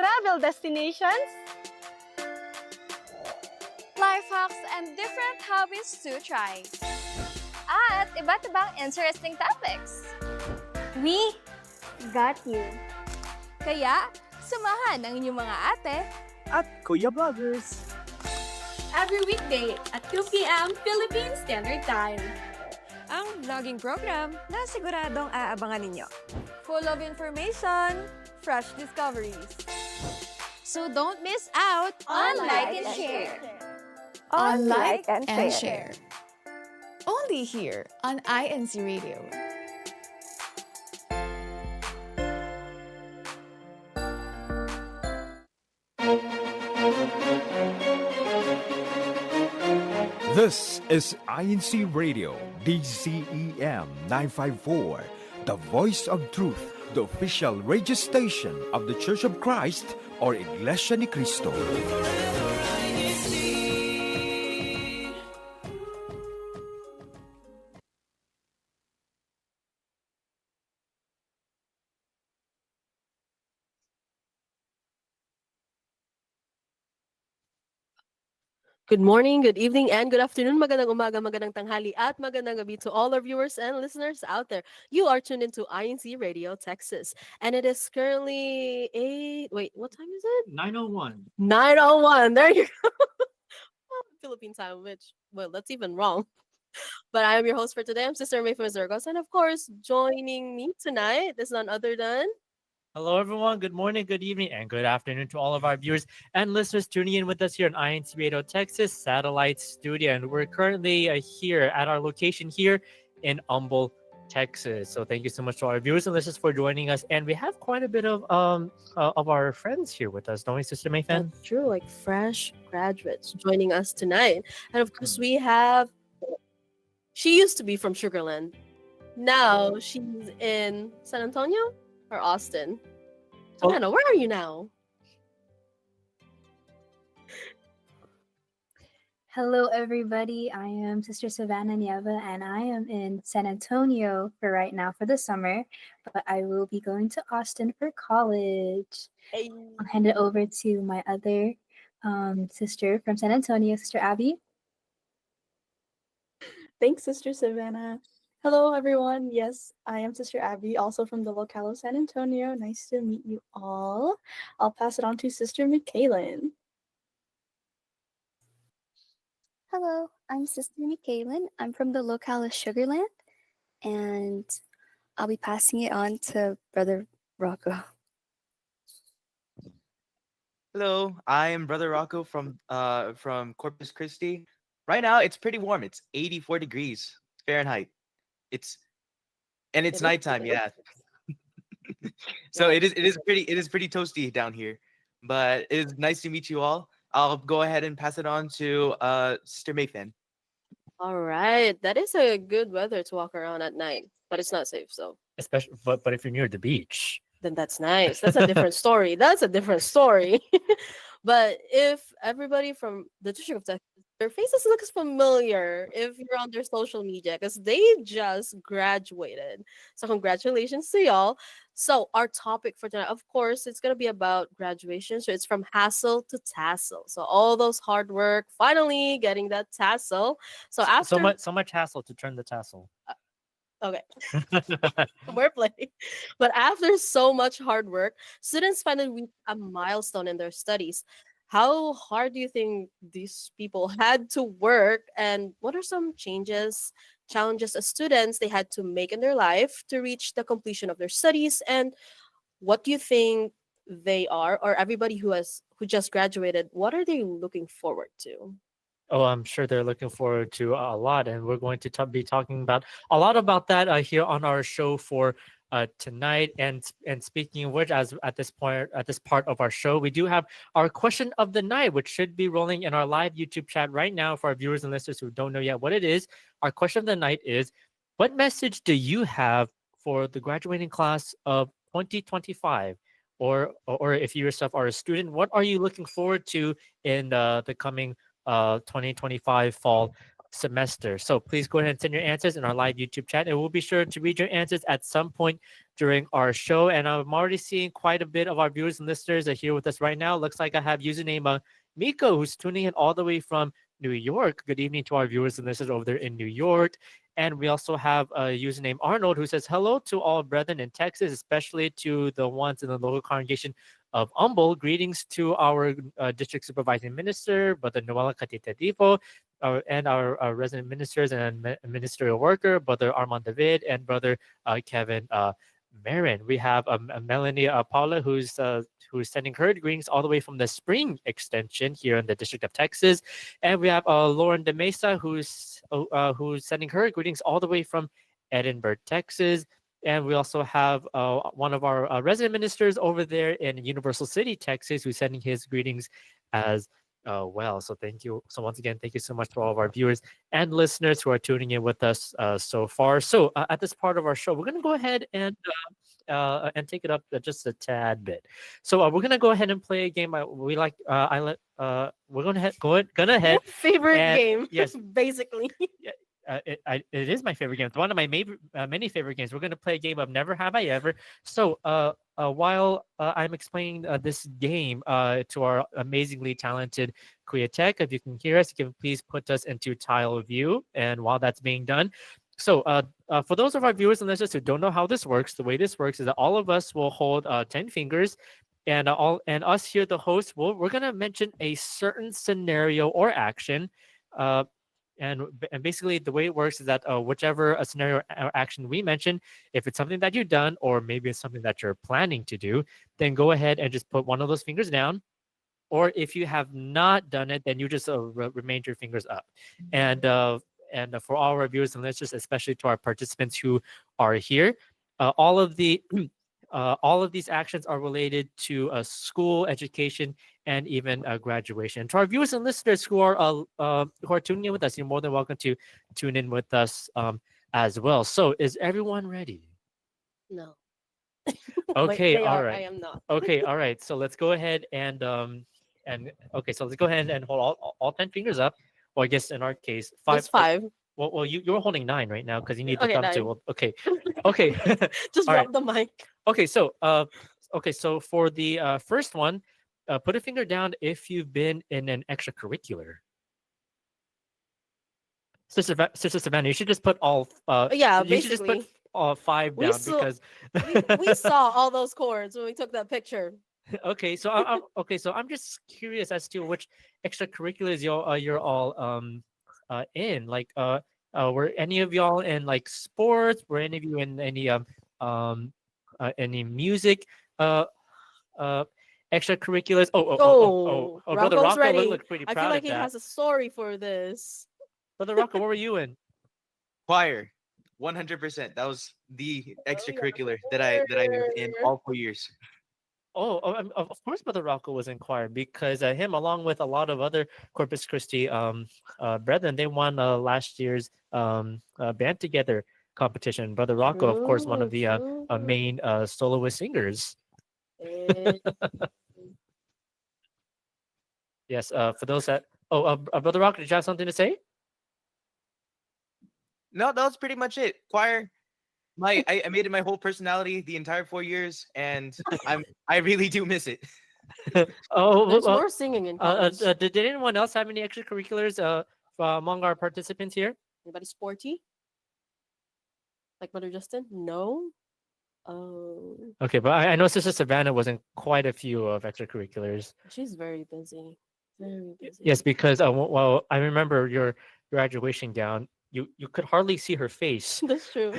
travel destinations, life hacks, and different hobbies to try. At iba't ibang interesting topics. We got you. Kaya, samahan ang inyong mga ate at Kuya Vloggers. Every weekday at 2 p.m. Philippine Standard Time. Ang vlogging program na siguradong aabangan ninyo. full of information, fresh discoveries. So don't miss out on Like and Share. On Like and Share. Only here on INCRadio. This is INCRadio, DCEM 954, the voice of truth, the official radio station of the Church of Christ or Iglesia ni Cristo. Good morning, good evening, and good afternoon. Magandang umaga, magandang tanghali, at magandang gabi to all our viewers and listeners out there. You are tuned into INCRadio, Texas. And it is currently what time is it? 9:01. 9:01. There you go. Philippine time, that's even wrong. But I am your host for today. I'm Sister May from Zergos. And of course, joining me tonight is none other than... Hello, everyone. Good morning, good evening, and good afternoon to all of our viewers and listeners tuning in with us here in INCRadio, Texas Satellite Studio. And we're currently here at our location here in Humble, Texas. So thank you so much to our viewers and listeners for joining us. And we have quite a bit of our friends here with us, don't we, Sister Mayfan? That's true, like fresh graduates joining us tonight. And of course, we have... She used to be from Sugarland. Now she's in San Antonio? Or Austin. Savannah, where are you now? Hello, everybody. I am Sister Savannah Nieva, and I am in San Antonio for right now for the summer, but I will be going to Austin for college. Hey. I'll hand it over to my other sister from San Antonio, Sister Abby. Thanks, Sister Savannah. Hello, everyone. Yes, I am Sister Abby, also from the locale of San Antonio. Nice to meet you all. I'll pass it on to Sister Michaelin. Hello, I'm Sister Michaelin. I'm from the locale of Sugarland, and I'll be passing it on to Brother Rocco. Hello, I am Brother Rocco from Corpus Christi. Right now, it's pretty warm. It's 84 degrees Fahrenheit. It's nighttime, yeah. So it is pretty toasty down here, but it is nice to meet you all. I'll go ahead and pass it on to Sister Mayfan. All right, that is a good weather to walk around at night, but it's not safe. So especially, but if you're near the beach, then that's nice. That's a different story. That's a different story. But if everybody from the District of Texas, their faces looks familiar if you're on their social media because they just graduated. So congratulations to y'all. So our topic for tonight, of course, it's going to be about graduation. So it's from hassle to tassel. So all those hard work, finally getting that tassel. So after so much hassle to turn the tassel. Okay. Wordplay. But after so much hard work, students finally reach a milestone in their studies. How hard do you think these people had to work, and what are some challenges as students they had to make in their life to reach the completion of their studies? And what do you think they are, or everybody who just graduated, what are they looking forward to? Oh, I'm sure they're looking forward to a lot, and we're going to be talking about a lot about that here on our show for tonight. And speaking of which, as at this part of our show, we do have our question of the night, which should be rolling in our live YouTube chat right now for our viewers and listeners who don't know yet what it is. Our question of the night is: what message do you have for the graduating class of 2025? Or if you yourself are a student, what are you looking forward to in the coming 2025 fall semester? So please go ahead and send your answers in our live YouTube chat, and we'll be sure to read your answers at some point during our show. And I'm already seeing quite a bit of our viewers and listeners are here with us right now. Looks like I have username Miko, who's tuning in all the way from New York. Good evening to our viewers and listeners over there in New York. And we also have a username Arnold, who says hello to all brethren in Texas, especially to the ones in the local congregation of Humble. Greetings to our district supervising minister, Brother Noela Katitadipo, and our resident ministers and ministerial worker, Brother Armand David, and Brother Kevin Marin. We have Melanie Paula, who's sending her greetings all the way from the Spring Extension here in the District of Texas, and we have Lauren De Mesa, who's sending her greetings all the way from Edinburgh, Texas. And we also have one of our resident ministers over there in Universal City, Texas, who's sending his greetings as well. So thank you. So once again, thank you so much to all of our viewers and listeners who are tuning in with us so far. So at this part of our show, we're going to go ahead and take it up just a tad bit. So we're going to go ahead and play a game. We're going to head. Favorite and, game. Yes, basically. it is my favorite game. It's one of my many favorite games. We're going to play a game of Never Have I Ever. So while I'm explaining this game to our amazingly talented Kuya Tech, if you can hear us, you can please put us into tile view. And while that's being done, so for those of our viewers and listeners who don't know how this works, the way this works is that all of us will hold 10 fingers. And us here, the host, we're going to mention a certain scenario or action. And basically, the way it works is that whichever a scenario or action we mention, if it's something that you've done, or maybe it's something that you're planning to do, then go ahead and just put one of those fingers down. Or if you have not done it, then you just remain your fingers up. And for all our viewers and listeners, especially to our participants who are here, all of these actions are related to school, education, and even graduation. To our viewers and listeners who are tuning in with us, you're more than welcome to tune in with us as well. So, is everyone ready? No. Okay, Wait, all right. I am not. Okay, all right. So let's go ahead and okay. So let's go ahead and hold all 10 fingers up. Well, I guess in our case, It's 5. Well, you're holding 9 right now because you need the Okay, thumb 9. too. Well, okay, okay. Just All drop right. the mic. Okay, so so for the first one, put a finger down if you've been in an extracurricular. Sister Savannah, you should just put all. Yeah, you should just put basically. 5 We down saw- because. we saw all those chords when we took that picture. Okay, so I'm just curious as to which extracurriculars you're all in. Like were any of y'all in like sports? Were any of you in any music extracurriculars? Brother Rocco's Rocco ready. looked pretty I proud feel like of he that. has a story for this. Brother Rocco, what were you in? Choir, 100%. That was the extracurricular that I was in all 4 years. Of course, Brother Rocco was in choir because him, along with a lot of other Corpus Christi brethren, they won last year's band together competition. Brother Rocco, of course, one of the main soloist singers. Yes, for those that Brother Rocco, did you have something to say? No, that was pretty much it. Choir. I made it my whole personality the entire 4 years, and I really do miss it. There's more singing in college. Did anyone else have any extracurriculars among our participants here? Anybody sporty? Like Brother Justin? No. Okay, but I know Sister Savannah was in quite a few of extracurriculars. She's very busy. Very busy. Yes, because well, I remember your graduation gown. You could hardly see her face. That's true.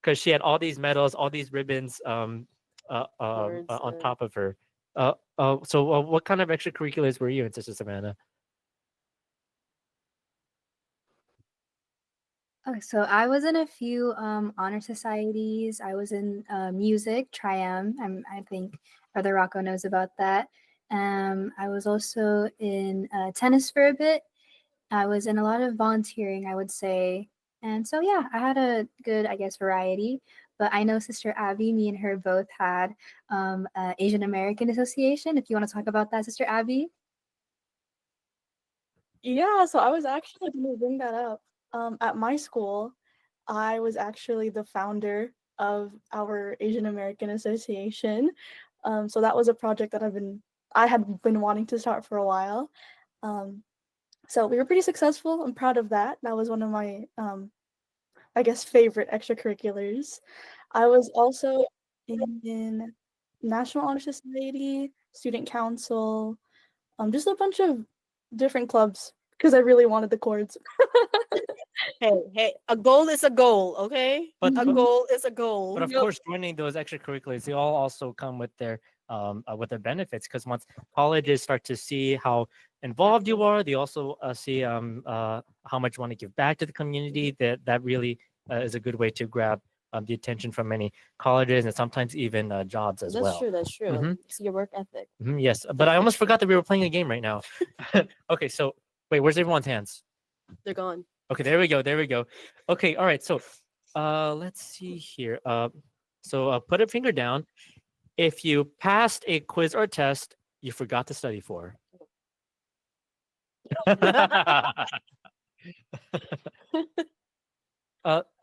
Because she had all these medals, all these ribbons on top of her. So what kind of extracurriculars were you in, Sister Savannah? Oh, so I was in a few honor societies. I was in music, Triam. I think Brother Rocco knows about that. I was also in tennis for a bit. I was in a lot of volunteering, I would say. And so, yeah, I had a good, I guess, variety. But I know Sister Abby, me and her both had Asian American Association. If you want to talk about that, Sister Abby. Yeah, so I was actually going to bring that up. At my school, I was actually the founder of our Asian American Association. So that was a project that I had been wanting to start for a while. So we were pretty successful. I'm proud of that. That was one of my, I guess, favorite extracurriculars. I was also in National Honor Society, Student Council, just a bunch of different clubs because I really wanted the chords. Hey, a goal is a goal, okay? But A but, goal is a goal. but of course, joining those extracurriculars, they all also come with their benefits, because once colleges start to see how involved you are, they also see how much you want to give back to the community. That really is a good way to grab the attention from many colleges and sometimes even jobs as That's well. true. That's true. Mhm. It's your work ethic. Yes, but I almost forgot that we were playing a game right now. Okay, so wait, where's everyone's hands? They're gone. Okay, there we go. There we go. Okay, all right. So, let's see here. So put a finger down. If you passed a quiz or test you forgot to study for.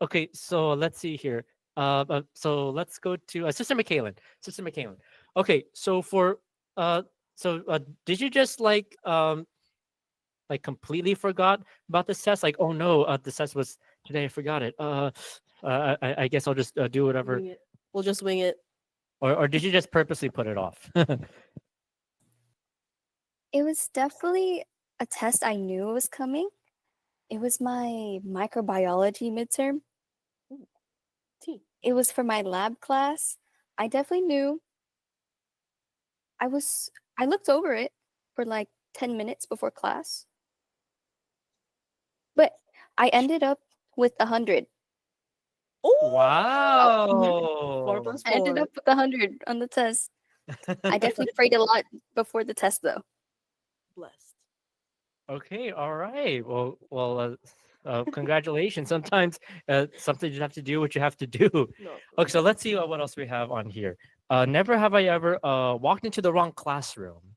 Okay, so let's see here. So let's go to Sister McKaylin. Sister McKaylin. Okay, so did you just like completely forgot about this test? Like, oh no, the test was today. I forgot it. I guess I'll just do whatever. Wing it. We'll just wing it. Or did you just purposely put it off? It was definitely a test I knew was coming. It was my microbiology midterm. It was for my lab class. I definitely knew. I looked over it for like 10 minutes before class. But I ended up with 100. Wow. 4 plus 4. I ended up with 100 on the test. I definitely prayed a lot before the test, though. Blessed. Okay, all right. Well, congratulations. Sometimes something you have to do what you have to do. No. Okay, so let's see what else we have on here. Never have I ever walked into the wrong classroom.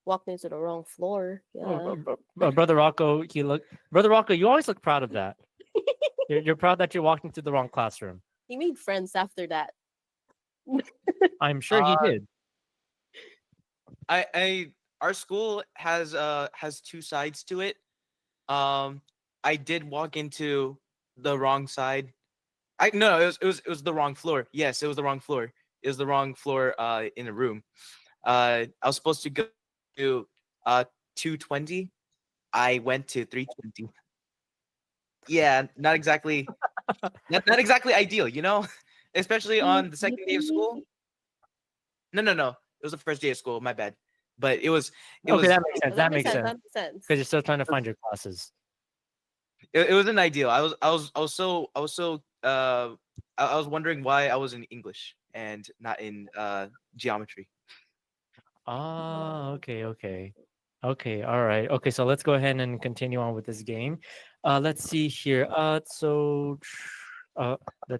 Walked into the wrong floor. Yeah. Brother Rocco, Brother Rocco, you always look proud of that. You're proud that you walked into the wrong classroom. He made friends after that. I'm sure he did. Our school has two sides to it. I did walk into the wrong side. No, it was the wrong floor. Yes, it was the wrong floor. It was the wrong floor in a room. I was supposed to go to 220. I went to 320. Yeah, not exactly not exactly ideal, you know? Especially on the second day of school. No. It was the first day of school, my bad. But it was Okay, that makes sense. That makes sense. That makes sense. Because you're still trying to find your classes. it wasn't ideal. I was wondering why I was in English and not in geometry. Okay. Okay, all right. Okay, so let's go ahead and continue on with this game. Let's see here. Let's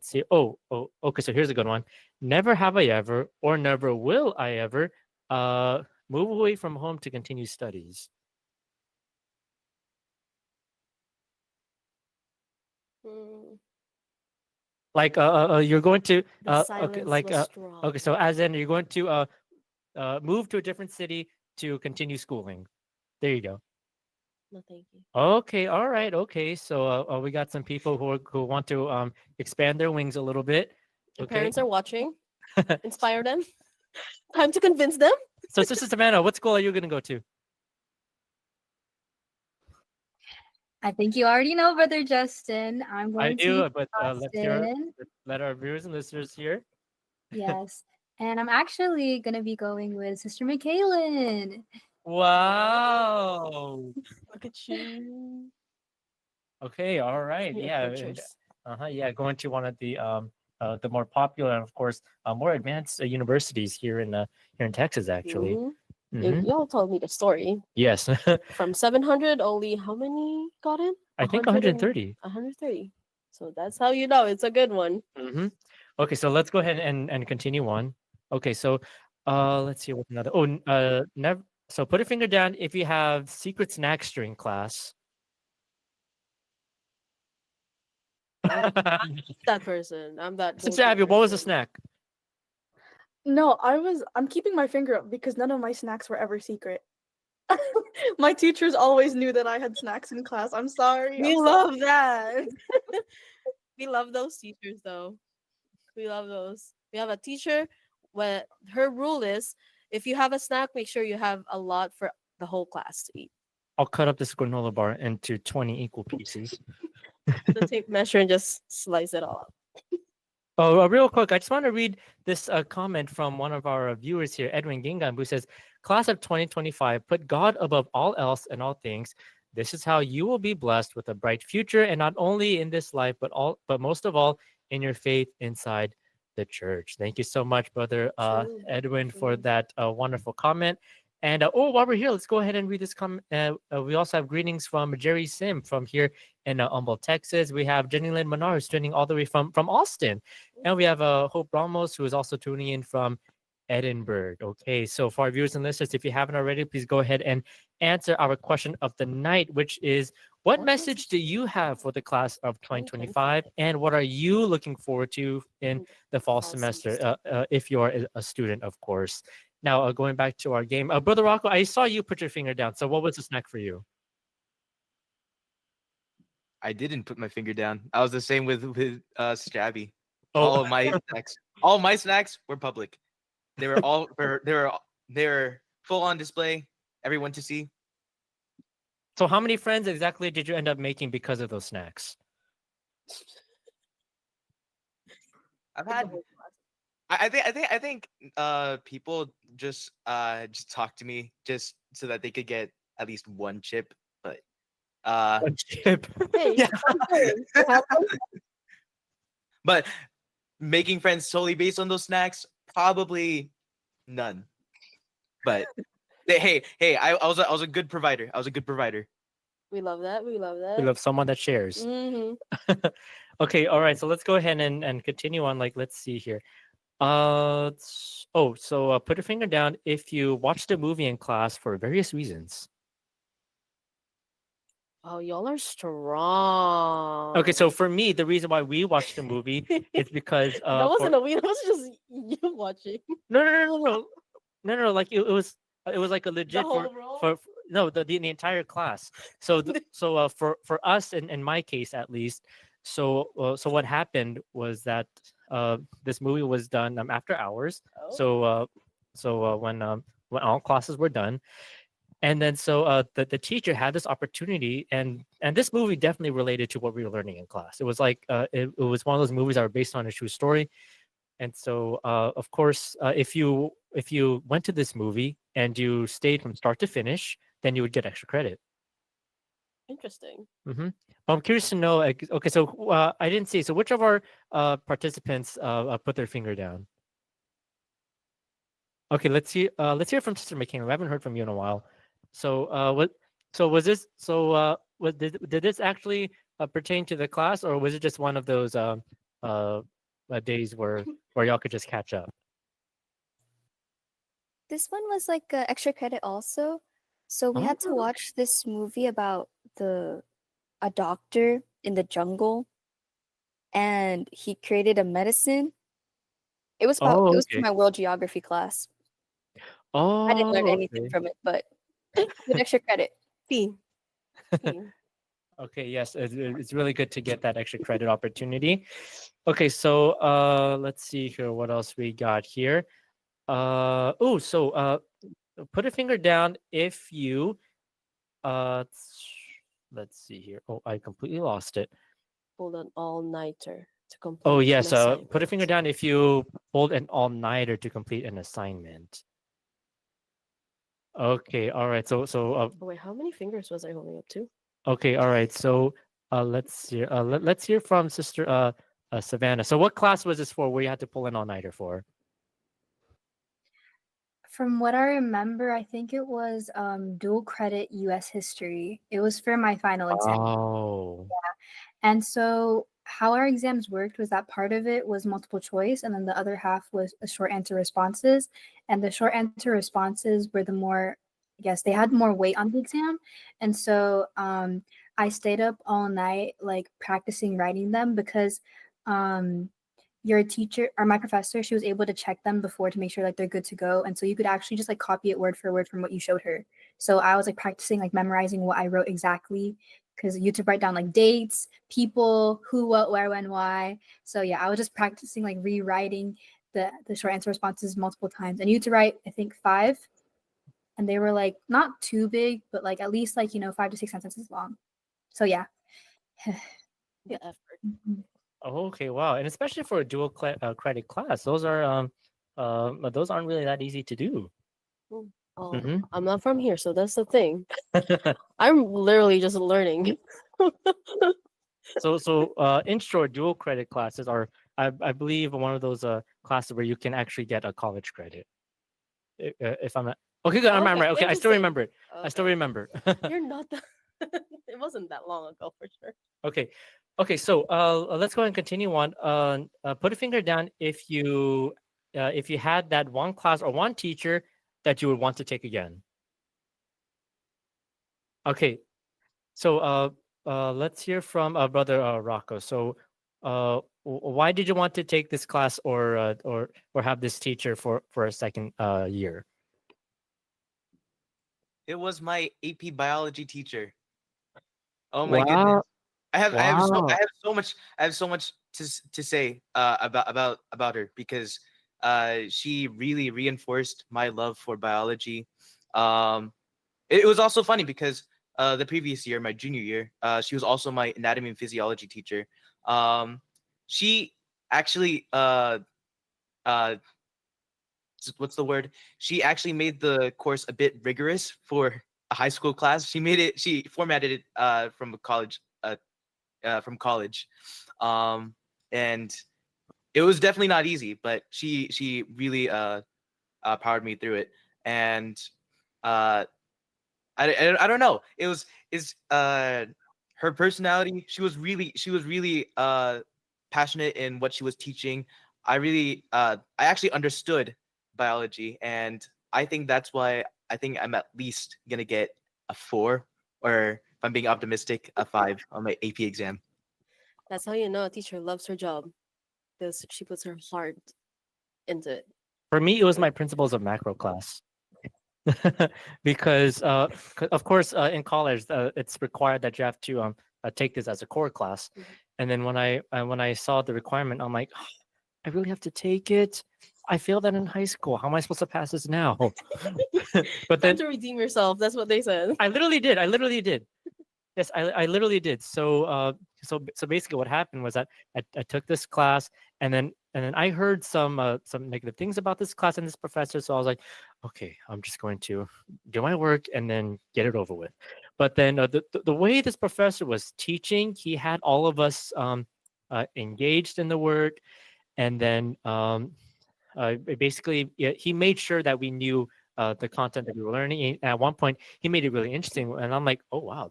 see. Okay, so here's a good one. Never have I ever, or never will I ever, move away from home to continue studies. Like you're going to okay, so as in you're going to move to a different city to continue schooling. There you go. No, thank you. Okay, all right, okay. So we got some people who want to expand their wings a little bit. Your parents are watching. Inspire them. Time to convince them. So, Sister Savannah, what school are you gonna go to? I think you already know, Brother Justin. I'm going I do, to but let our viewers and listeners hear. Yes. And I'm actually going to be going with Sister McKaylin. Wow. Look at you. Okay, all right. Yeah. Yeah, going to one of the more popular and of course more advanced universities here in Texas, actually. Y'all told me the story. Yes. From 700, only how many got in? I think 130. 130. So that's how you know it's a good one. Okay, so let's go ahead and continue on. Okay, so let's see what's another. Never. So put a finger down if you have secret snacks during class. That person. I'm that Sister go-to Abby, what was the person. snack? No, I'm keeping my finger up because none of my snacks were ever secret. My teachers always knew that I had snacks in class. I'm sorry. We I'm love sorry. that. We love those teachers though. We love those. We have a teacher where her rule is if you have a snack, make sure you have a lot for the whole class to eat. I'll cut up this granola bar into 20 equal pieces. The tape measure and just slice it all up. Oh, real quick, I just want to read this comment from one of our viewers here, Edwin Gingham, who says, "Class of 2025, put God above all else and all things. This is how you will be blessed with a bright future, and not only in this life, but most of all in your faith inside the church." Thank you so much, brother True, Edwin, for true. that wonderful comment. And while we're here, let's go ahead and read this comment. We also have greetings from Jerry Sim from here in Humboldt, Texas. We have Jenny Lynn Menard who's tuning all the way from Austin. And we have Hope Ramos, who is also tuning in from Edinburgh. Okay, so for our viewers and listeners, if you haven't already, please go ahead and answer our question of the night, which is, what message do you have for the class of 2025? And what are you looking forward to in the fall semester, if you're a student, of course? Now, going back to our game, Brother Rocco, I saw you put your finger down. So what was the snack for you? I didn't put my finger down. I was the same with Stabby. Oh. All my snacks were public. They were all they were full on display, everyone to see. So how many friends exactly did you end up making because of those snacks? I've had I think people just talk to me just so that they could get at least one chip, but One chip. Hey, Yeah. it happens. But making friends solely based on those snacks, probably none. But hey, I was a good provider. I was a good provider. We love that. We love that. We love someone that shares. Mm-hmm. Okay, all right. So let's go ahead and continue on. Like, let's see here. So put your finger down if you watched a movie in class for various reasons. Oh, y'all are strong. Okay, so for me, the reason why we watched the movie is because that wasn't a we. That was just you watching. No. Like it was like a legit whole row? for no the entire class. So for us in my case at least, so what happened was that this movie was done after hours. Oh. So when all classes were done. And then the teacher had this opportunity, and this movie definitely related to what we were learning in class. It was like it was one of those movies that were based on a true story. And so of course, if you went to this movie and you stayed from start to finish, then you would get extra credit. Interesting. Mm-hmm. I'm curious to know. Okay, so I didn't see. So which of our participants put their finger down? Okay, let's hear from Sister McCain. We haven't heard from you in a while. So what? So was this? So did this actually pertain to the class, or was it just one of those days where y'all could just catch up? This one was like extra credit also. So we had to watch this movie about a doctor in the jungle, and he created a medicine. It was about it was for my world geography class. Oh, I didn't learn anything from it, but with extra credit. Fee. Okay, yes, it's really good to get that extra credit opportunity. Okay, so let's see here. What else we got here? So put a finger down if you let's see here. Oh, I completely lost it. Pulled an all-nighter to complete. Oh yes, put a finger down if you pulled an all-nighter to complete an assignment. Okay, all right. So oh, wait, how many fingers was I holding up to? okay, all right. So let's hear let's hear from Sister Savannah. So what class was this for where you had to pull an all-nighter for? From what I remember, I think it was dual credit US history. It was for my final exam. Oh. Yeah. And so how our exams worked was that part of it was multiple choice, and then the other half was a short answer responses. And the short answer responses were the more, I guess, they had more weight on the exam. And so I stayed up all night like practicing writing them because your teacher or my professor, she was able to check them before to make sure like they're good to go. And so you could actually just like copy it word for word from what you showed her. So I was like practicing like memorizing what I wrote exactly because you had to write down like dates, people, who, what, where, when, why. So yeah, I was just practicing like rewriting the short answer responses multiple times. And you had to write, I think, 5. And they were like not too big, but like at least like, 5 to 6 sentences long. So yeah. The effort. Mhm. Oh, okay, wow. And especially for a dual credit class, those aren't really that easy to do. Well, Mhm. I'm not from here, so that's the thing. I'm literally just learning. So in short, dual credit classes are, I believe, one of those classes where you can actually get a college credit. If I'm not okay, good. I'm Okay, right. Okay, I still interesting. remember it. I still Okay. remember. You're not that. It wasn't that long ago for sure. Okay. Okay, so let's go and continue on. Put a finger down if you had that one class or one teacher that you would want to take again. Okay, so let's hear from brother Rocco. So, why did you want to take this class or have this teacher for a second year? It was my AP biology teacher. Oh my goodness. Wow! I Wow! have so much to say about her because she really reinforced my love for biology. Um, it was also funny because the previous year, my junior year, she was also my anatomy and physiology teacher. She actually uh what's the word? She actually made the course a bit rigorous for a high school class. She formatted it from college, um, and it was definitely not easy. But she really powered me through it, and uh, I don't know. It was is her personality. She was really passionate in what she was teaching. I actually understood biology, and I think that's why I think I'm at least gonna get a 4, or if I'm being optimistic, a 5 on my AP exam. That's how you know a teacher loves her job because she puts her heart into it. For me, it was my principles of macro class. Because of course in college it's required that you have to take this as a core class, and then when I saw the requirement, I'm like, "Oh, I really have to take it. I failed that in high school. How am I supposed to pass this now?" But Time then to redeem yourself. That's what they said. I literally did. I literally did. Yes, I literally did. So basically, what happened was that I took this class, and then I heard some negative things about this class and this professor. So I was like, okay, I'm just going to do my work and then get it over with. But then the way this professor was teaching, he had all of us engaged in the work, and then basically he made sure that we knew the content that we were learning. At one point, he made it really interesting, and I'm like, oh wow,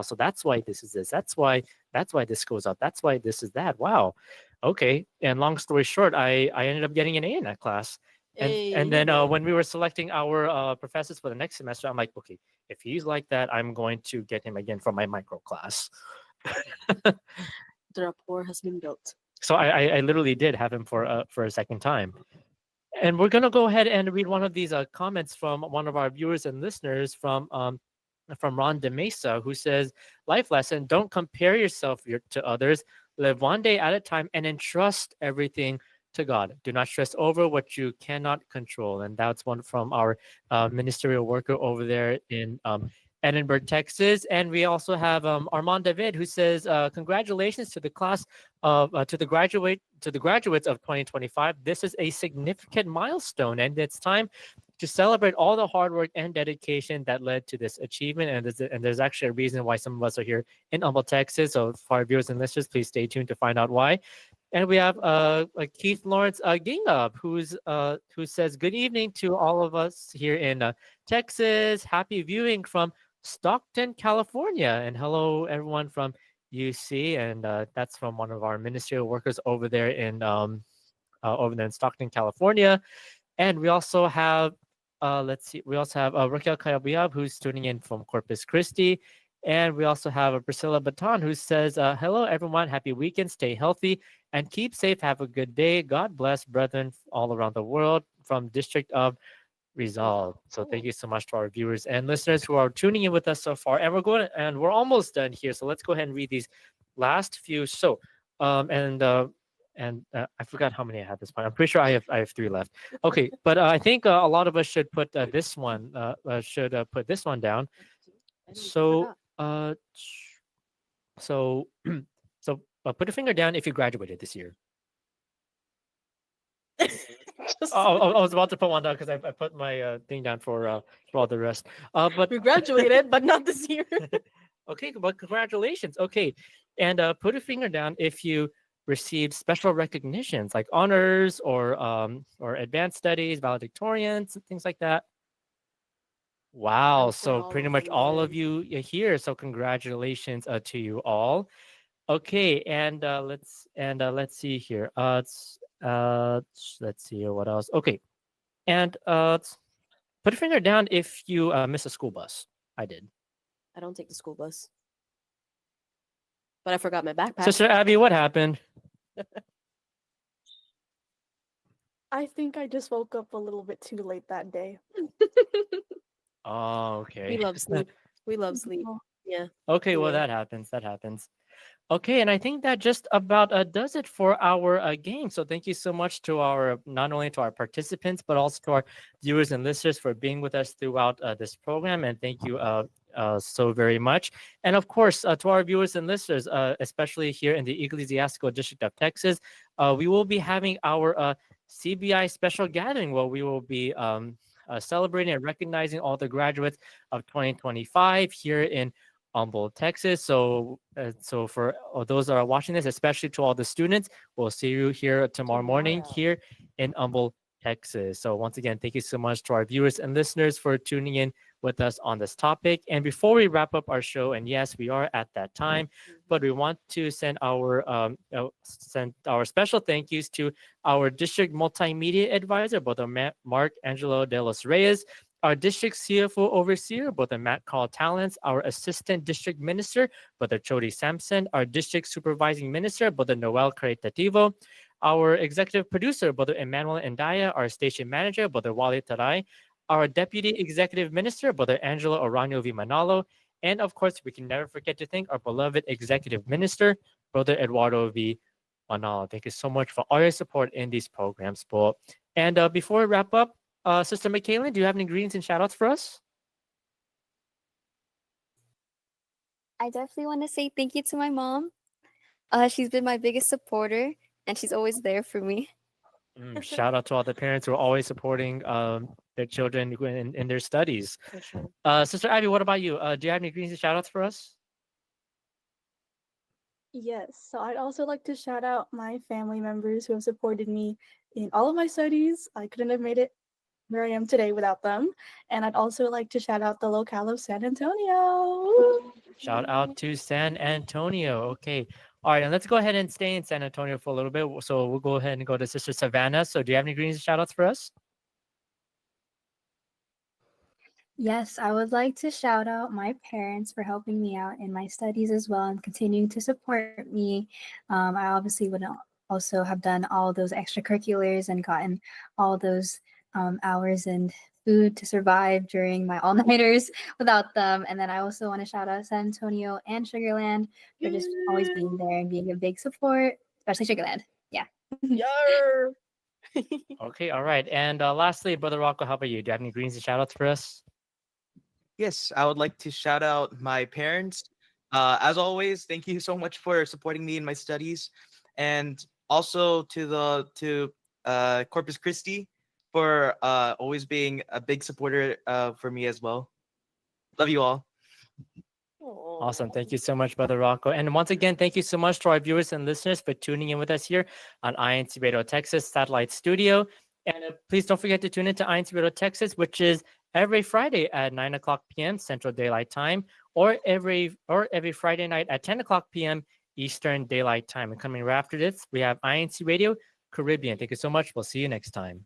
so that's why this is this. That's why this goes up. That's why this is that. Wow, okay. And long story short, I ended up getting an A in that class. And then when we were selecting our professors for the next semester, I'm like, okay, if he's like that, I'm going to get him again for my micro class. The rapport has been built. So I literally did have him for a second time. And we're gonna go ahead and read one of these comments from one of our viewers and listeners from Ron de Mesa, who says, "Life lesson: don't compare yourself to others. Live one day at a time, and entrust everything to God. Do not stress over what you cannot control." And that's one from our ministerial worker over there in Edinburgh, Texas. And we also have Armand David, who says, "Congratulations to the class of to the graduates of 2025. This is a significant milestone, and it's time to celebrate all the hard work and dedication that led to this achievement. And there's actually a reason why some of us are here in Humble, Texas. So for our viewers and listeners, please stay tuned to find out why." And we have Keith Lawrence Ginga, who says, "Good evening to all of us here in Texas. Happy viewing from Stockton, California, and hello everyone from UC." And that's from one of our ministerial workers over there in Stockton, California. And we also have let's see, we also have Raquel Kayabiab, who's tuning in from Corpus Christi. And we also have a Priscilla Baton who says, hello, everyone. Happy weekend. Stay healthy and keep safe. Have a good day. God bless brethren all around the world from District of Rizal. So thank you so much to our viewers and listeners who are tuning in with us so far. And we're almost done here. So let's go ahead and read these last few. So, I forgot how many I had this point. I'm pretty sure I have 3 left. Okay, but I think a lot of us should put this one put this one down. So so put a finger down if you graduated this year. I was about to put one down because I put my thing down for all the rest. But We graduated, but not this year. okay, but congratulations. Okay, and put a finger down if you received special recognitions like honors or advanced studies, valedictorians, and things like that. Wow, so pretty much all of you here. So congratulations to you all. Okay, and let's see here. Let's see here what else. Okay, and put a finger down if you miss a school bus. I did. I don't take the school bus. But I forgot my backpack. Sister Abby, what happened? I think I just woke up a little bit too late that day. Oh, okay. We love sleep. We love sleep. Yeah. Okay, well, that happens. That happens. Okay, and I think that just about does it for our game. So thank you so much to our not only to our participants but also to our viewers and listeners for being with us throughout this program. And thank you so very much. And of course, to our viewers and listeners, especially here in the Ecclesiastical District of Texas, we will be having our CBI special gathering where we will be celebrating and recognizing all the graduates of 2025 here in Humboldt, Texas. So for those that are watching this, especially to all the students, we'll see you here tomorrow morning here in Humboldt, Texas. So once again, thank you so much to our viewers and listeners for tuning in with us on this topic. And before we wrap up our show, and yes, we are at that time, but we want to send our special thank yous to our district multimedia advisor, Brother Mark Angelo de los Reyes, our district CFO overseer, Brother Matt Call Talents, our assistant district minister, Brother Chody Sampson, our district supervising minister, Brother Noel Caritativo, our executive producer, Brother Emmanuel Endaya, our station manager, Brother Wally Taray, our deputy executive minister, Brother Angelo Oranio V. Manalo, and of course, we can never forget to thank our beloved executive minister, Brother Eduardo V. Manalo. Thank you so much for all your support in these programs, Paul. And before we wrap up, Sister Michaela, do you have any greetings and shout outs for us? I definitely want to say thank you to my mom. She's been my biggest supporter, and she's always there for me. Shout out to all the parents who are always supporting their children in their studies. Sister Abby, what about you? Do you have any greetings and shout outs for us? Yes, so I'd also like to shout out my family members who have supported me in all of my studies. I couldn't have made it where I am today without them. And I'd also like to shout out the locale of San Antonio. Shout out to San Antonio. Okay. All right. And let's go ahead and stay in San Antonio for a little bit. So we'll go ahead and go to Sister Savannah. So do you have any greetings and shout outs for us? Yes, I would like to shout out my parents for helping me out in my studies as well and continuing to support me. I obviously would also have done all those extracurriculars and gotten all those hours and food to survive during my all-nighters without them. And then I also want to shout out San Antonio and Sugar Land for just always being there and being a big support, especially Sugar Land. Yeah. Yarr. Okay, all right. And lastly, Brother Rocco, how about you? Do you have any greetings and shout outs for us? Yes, I would like to shout out my parents. As always, thank you so much for supporting me in my studies, and also to Corpus Christi for always being a big supporter for me as well. Love you all. Awesome. Thank you so much, Brother Rocco. And once again, thank you so much to our viewers and listeners for tuning in with us here on INCRadio Texas Satellite Studio. And please don't forget to tune in to INCRadio Texas, which is every Friday at 9 o'clock p.m. Central Daylight Time, or every Friday night at 10 o'clock p.m. Eastern Daylight Time. And coming right after this, we have INC Radio Caribbean. Thank you so much. We'll see you next time.